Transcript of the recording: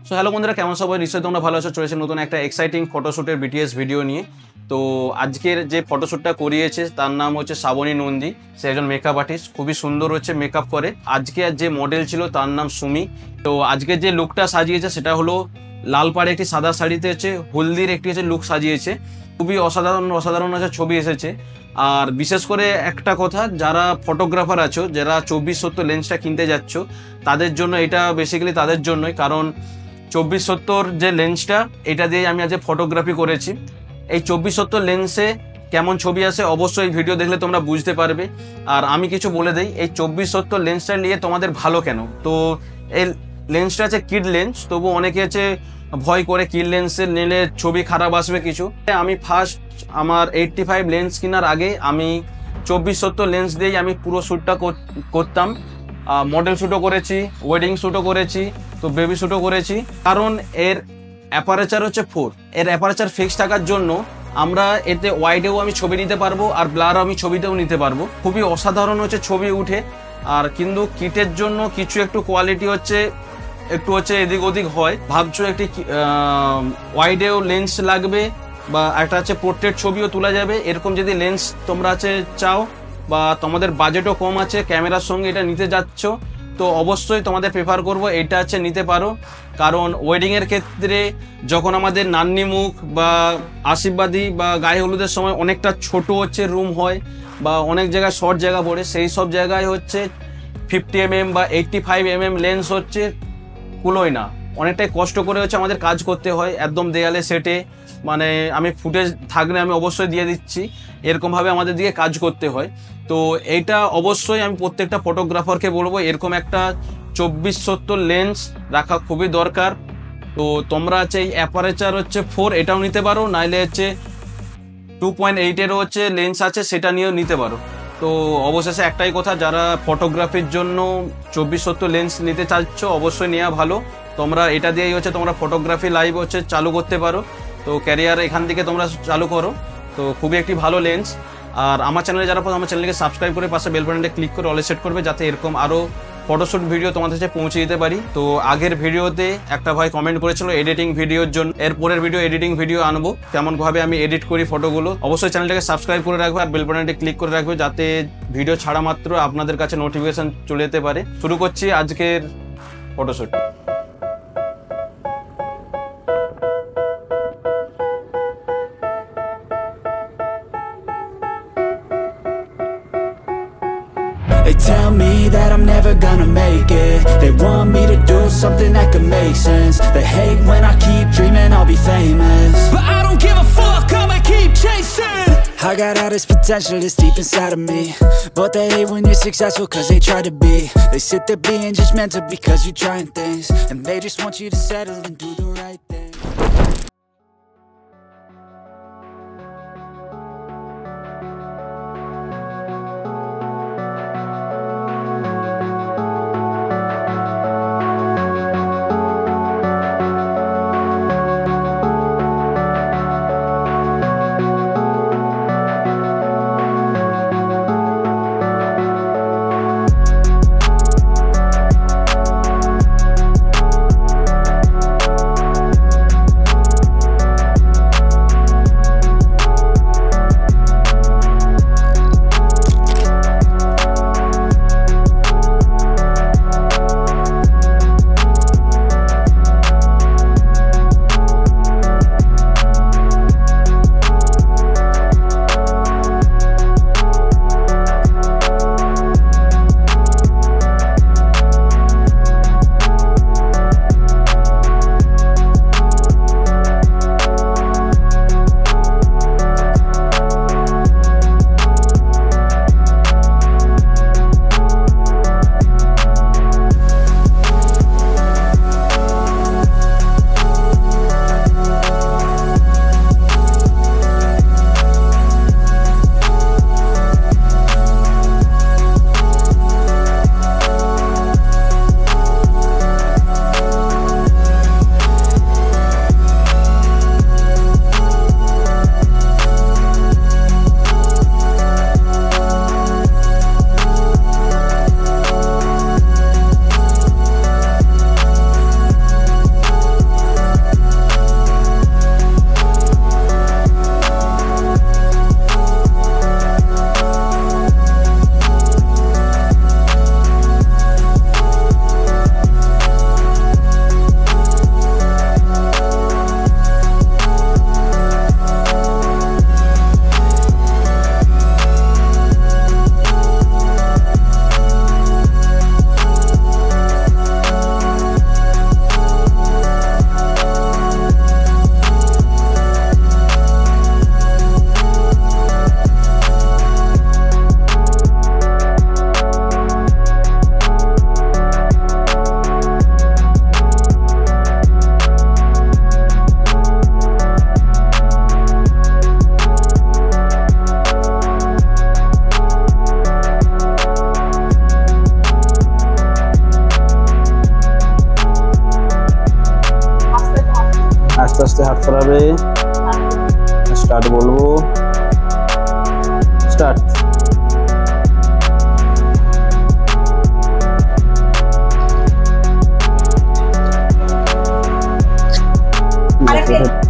So hello বন্ধুরা, কেমন সবাই? নিশ্চয়ই তোমরা ভালো আছো। চলেছে নতুন একটা এক্সাইটিং ফটোশ্যুটের বিটিএস ভিডিও নিয়ে। তো আজকের যে ফটোশ্যুটটা করিয়েছে তার নাম হচ্ছে শ্রাবণী নন্দী। সে একজন মেকআপ আর্টিস্ট, খুবই সুন্দর হচ্ছে মেকআপ করে। আজকে যে মডেল ছিল তার নাম সুমি। তো আজকে যে লুকটা সাজিয়েছে সেটা হলো লাল পাড়ে একটি সাদা শাড়িতে হচ্ছে হলদির একটি হচ্ছে লুক সাজিয়েছে। খুবই অসাধারণ হচ্ছে ছবি এসেছে। আর বিশেষ করে একটা কথা, যারা ফটোগ্রাফার আছো, যারা 24-70 লেন্সটা কিনতে যাচ্ছ, তাদের জন্য এটা বেসিক্যালি তাদের জন্যই। কারণ 24-70 যে লেন্সটা, এটা দিয়ে আমি আজ ফটোগ্রাফি করেছি। এই 24-70 লেন্সে কেমন ছবি আসে অবশ্যই ভিডিও দেখলে তোমরা বুঝতে পারবে। আর আমি কিছু বলে দেই, এই 24-70 লেন্সটা নিয়ে তোমাদের ভালো কেন। তো এই লেন্সটা আছে কিড লেন্স, তবু অনেকে আছে ভয় করে কিড লেন্সে নিলে ছবি খারাপ আসবে কিছু। আমি ফার্স্ট আমার 85 লেন্স কেনার আগে আমি 24-70 লেন্স দিয়েই আমি পুরো শ্যুটটা করতাম। মডেল শ্যুটও করেছি, ওয়েডিং শ্যুটও করেছি, তো বেবি শ্যুটও করেছি। কারণ এর অ্যাপারেচার হচ্ছে 4, এর অ্যাপারেচার ফিক্স থাকার জন্য আমরা এতে ওয়াইডেও আমি ছবি নিতে পারবো আর ব্লারও আমি ছবিতেও নিতে পারবো। খুবই অসাধারণ হচ্ছে ছবি উঠে। আর কিন্তু কিটের জন্য কিছু একটু কোয়ালিটি হচ্ছে এদিক ওদিক হয়। ভাবছো একটি ওয়াইডেও লেন্স লাগবে বা একটা হচ্ছে পোর্ট্রেট ছবিও তোলা যাবে, এরকম যদি লেন্স তোমরা আছে চাও বা তোমাদের বাজেটও কম আছে, ক্যামেরার সঙ্গে এটা নিতে যাচ্ছ, তো অবশ্যই তোমাদের প্রেফার করব এটা হচ্ছে নিতে পারো। কারণ ওয়েডিংয়ের ক্ষেত্রে যখন আমাদের নান্নি মুখ বা আশীর্বাদী বা গায়ে হলুদের সময় অনেকটা ছোট হচ্ছে রুম হয় বা অনেক জায়গায় শর্ট জায়গা পড়ে, সেই সব জায়গায় হচ্ছে 50 mm বা 85 mm লেন্স হচ্ছে কুলোয় না। অনেকটাই কষ্ট করে হচ্ছে আমাদের কাজ করতে হয়, একদম দেয়ালে সেটে, মানে আমি ফুটেজ থাকলে আমি অবশ্যই দিয়ে দিচ্ছি, এরকমভাবে আমাদের দিকে কাজ করতে হয়। তো এইটা অবশ্যই আমি প্রত্যেকটা ফটোগ্রাফারকে বলবো এরকম একটা 24-70 লেন্স রাখা খুবই দরকার। তো তোমরা হচ্ছে এই অ্যাপারেচার হচ্ছে 4 এটাও নিতে পারো, নাইলে হচ্ছে 2.8 হচ্ছে লেন্স আছে সেটা নিয়েও নিতে পারো। তো অবশেষে একটাই কথা, যারা ফটোগ্রাফির জন্য 24-70 লেন্স নিতে চাচ্ছ অবশ্যই নেওয়া ভালো। তোমরা এটা দিয়েই হচ্ছে তোমরা ফটোগ্রাফি লাইভ হচ্ছে চালু করতে পারো, তো ক্যারিয়ার এখান থেকে তোমরা চালু করো। তো খুবই একটি ভালো লেন্স। আর আমার চ্যানেলে যারা আমার চ্যানেলকে সাবস্ক্রাইব করে পাশে বেল বাটনটা ক্লিক করে অলে সেট করবে, যাতে এরকম আরও ফটোশ্যুট ভিডিও তোমাদের কাছে পৌঁছে দিতে পারি। তো আগের ভিডিওতে একটা ভাই কমেন্ট করেছিল এডিটিং ভিডিওর জন্য, এরপরের ভিডিও এডিটিং ভিডিও আনবো, কেমনভাবে আমি এডিট করি ফটোগুলো। অবশ্যই চ্যানেলটাকে সাবস্ক্রাইব করে রাখবে আর বেল বাটনটা ক্লিক করে রাখবে, যাতে ভিডিও ছাড়া মাত্র আপনাদের কাছে নোটিফিকেশন চলে যেতে পারে। শুরু করছি আজকের photoshoot. They tell me that I'm never gonna make it. They want me to do something that could make sense. They hate when I keep dreaming I'll be famous, but I don't give a fuck, I'ma keep chasing. I got all this potential that's deep inside of me, but they hate when you're successful cause they try to be. They sit there being judgmental because you're trying things, and they just want you to settle and do the right thing. আস্তে আস্তে হাত সরাবে, start বলবো, start. আরেকটা